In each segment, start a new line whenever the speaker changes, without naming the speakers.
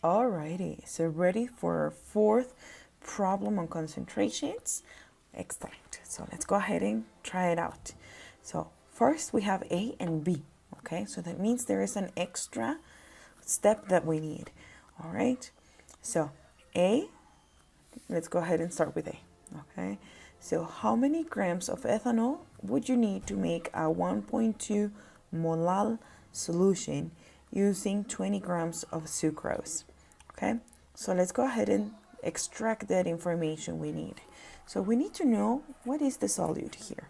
Alrighty, so ready for our fourth problem on concentrations? Excellent. So let's go ahead and try it out. So first we have A and B. Okay, so that means there is an extra step that we need. All right, so A, let's go ahead and start with A. Okay, so how many grams of ethanol would you need to make a 1.2 molal solution using 20 grams of sucrose? Okay, so let's go ahead and extract that information we need. So we need to know what is the solute here.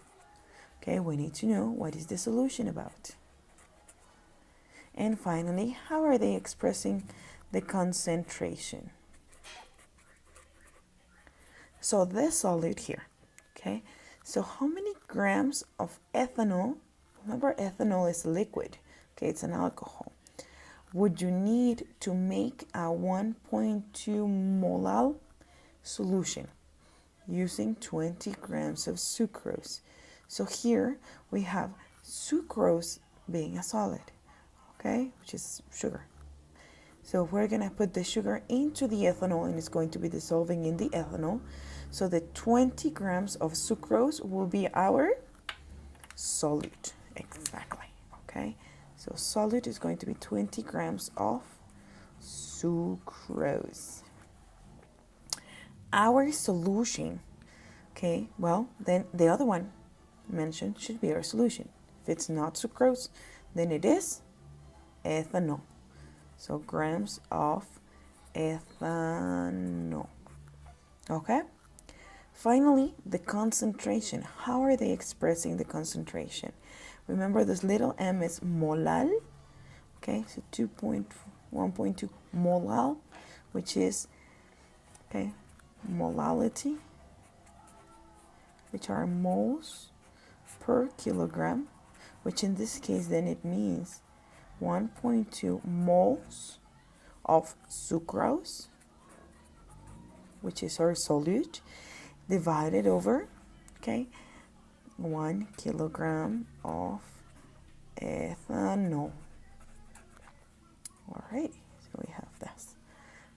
Okay, we need to know what is the solution about. And finally, how are they expressing the concentration? So this solute here, okay? So how many grams of ethanol, remember ethanol is liquid, okay, it's an alcohol, would you need to make a 1.2 molal solution using 20 grams of sucrose? So here we have sucrose being a solid, okay, which is sugar. So we're going to put the sugar into the ethanol and it's going to be dissolving in the ethanol. So the 20 grams of sucrose will be our solute. Exactly. Okay. So solute is going to be 20 grams of sucrose. Our solution, okay, well, then the other one mentioned should be our solution. If it's not sucrose, then it is ethanol. So grams of ethanol. Okay? Finally, the concentration. How are they expressing the concentration? Remember this little m is molal. Okay, so 1.2 molal, which is, okay, molality, which are moles per kilogram, which in this case then it means 1.2 moles of sucrose, which is our solute, divided over, okay, 1 kilogram of ethanol. All right, so we have this.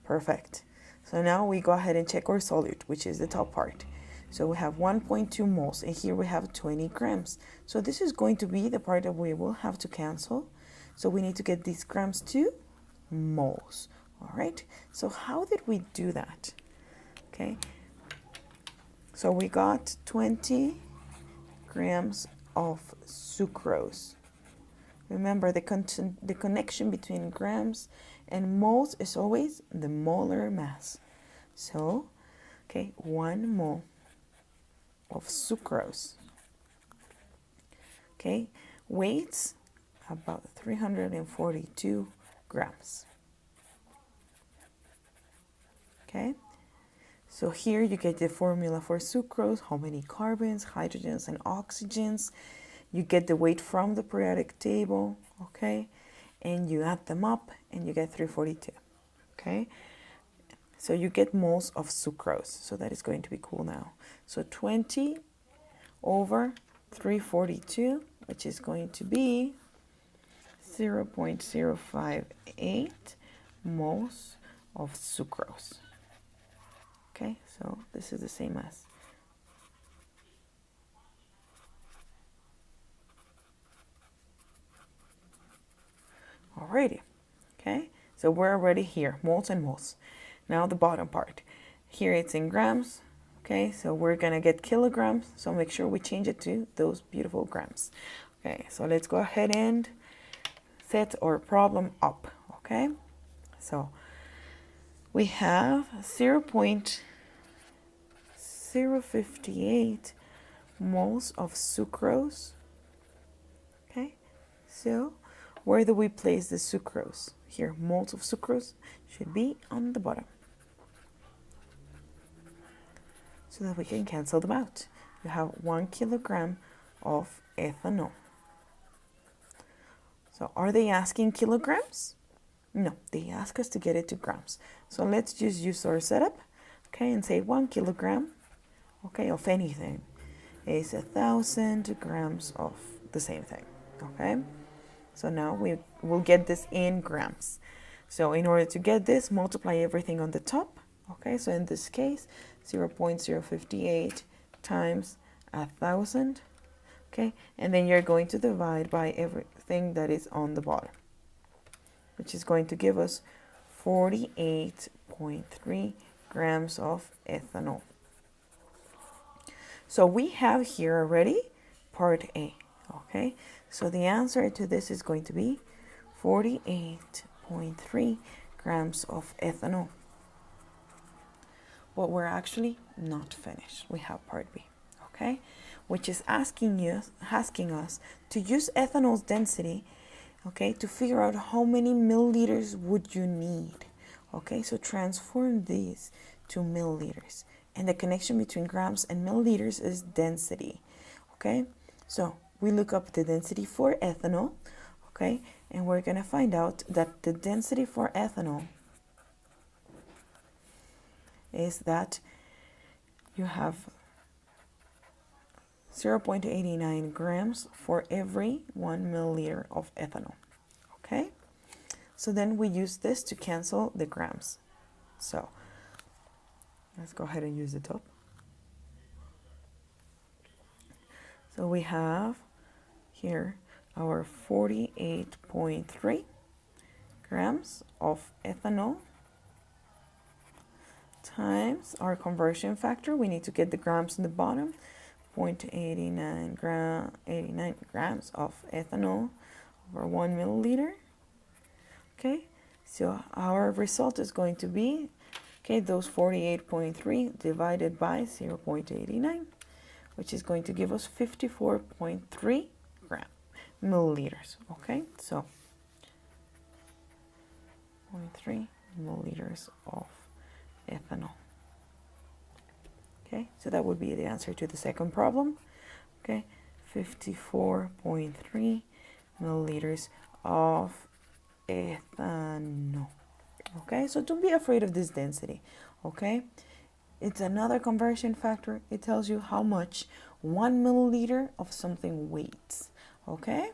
Perfect. So now we go ahead and check our solute, which is the top part. So we have 1.2 moles, and here we have 20 grams. So this is going to be the part that we will have to cancel. So we need to get these grams to moles. All right, so how did we do that? Okay, so we got 20 grams of sucrose. Remember, the connection between grams and moles is always the molar mass. So, okay, 1 mole of sucrose, okay, weighs about 342 grams. Okay, so here you get the formula for sucrose, how many carbons, hydrogens, and oxygens. You get the weight from the periodic table, okay, and you add them up and you get 342, okay. So you get moles of sucrose, so that is going to be cool now. So 20 over 342, which is going to be 0.058 moles of sucrose. Okay, so this is the same as. Alrighty, okay, so we're already here, moles and moles. Now the bottom part. Here it's in grams, okay, so we're gonna get kilograms, so make sure we change it to those beautiful grams. Okay, so let's go ahead and set our problem up, okay? So we have 0.058 moles of sucrose, okay? So where do we place the sucrose? Here, moles of sucrose should be on the bottom, so that we can cancel them out. You have 1 kilogram of ethanol. So are they asking kilograms? No, they ask us to get it to grams. So let's just use our setup, okay, and say 1 kilogram, okay, of anything is 1,000 grams of the same thing, okay? So now we will get this in grams. So in order to get this, multiply everything on the top. Okay, so in this case, 0.058 times 1,000. Okay, and then you're going to divide by everything that is on the bottom, which is going to give us 48.3 grams of ethanol. So we have here already part A. Okay, so the answer to this is going to be 48.3 grams of ethanol. But we're actually not finished. We have part B, okay, which is asking us to use ethanol's density, okay, to figure out how many milliliters would you need. Okay, so transform these to milliliters, and the connection between grams and milliliters is density. Okay, so we look up the density for ethanol, okay, and we're gonna find out that the density for ethanol is that you have 0.89 grams for every 1 milliliter of ethanol. Okay, so then we use this to cancel the grams. So let's go ahead and use the top. So we have here our 48.3 grams of ethanol times our conversion factor. We need to get the grams in the bottom. 0.89 grams of ethanol over 1 milliliter. Okay, so our result is going to be, okay, those 48.3 divided by 0.89, which is going to give us 54.3 milliliters. Okay, so 0.3 milliliters of ethanol. Okay, so that would be the answer to the second problem. Okay, 54.3 milliliters of ethanol. Okay, so don't be afraid of this density. Okay, it's another conversion factor. It tells you how much 1 milliliter of something weighs. Okay,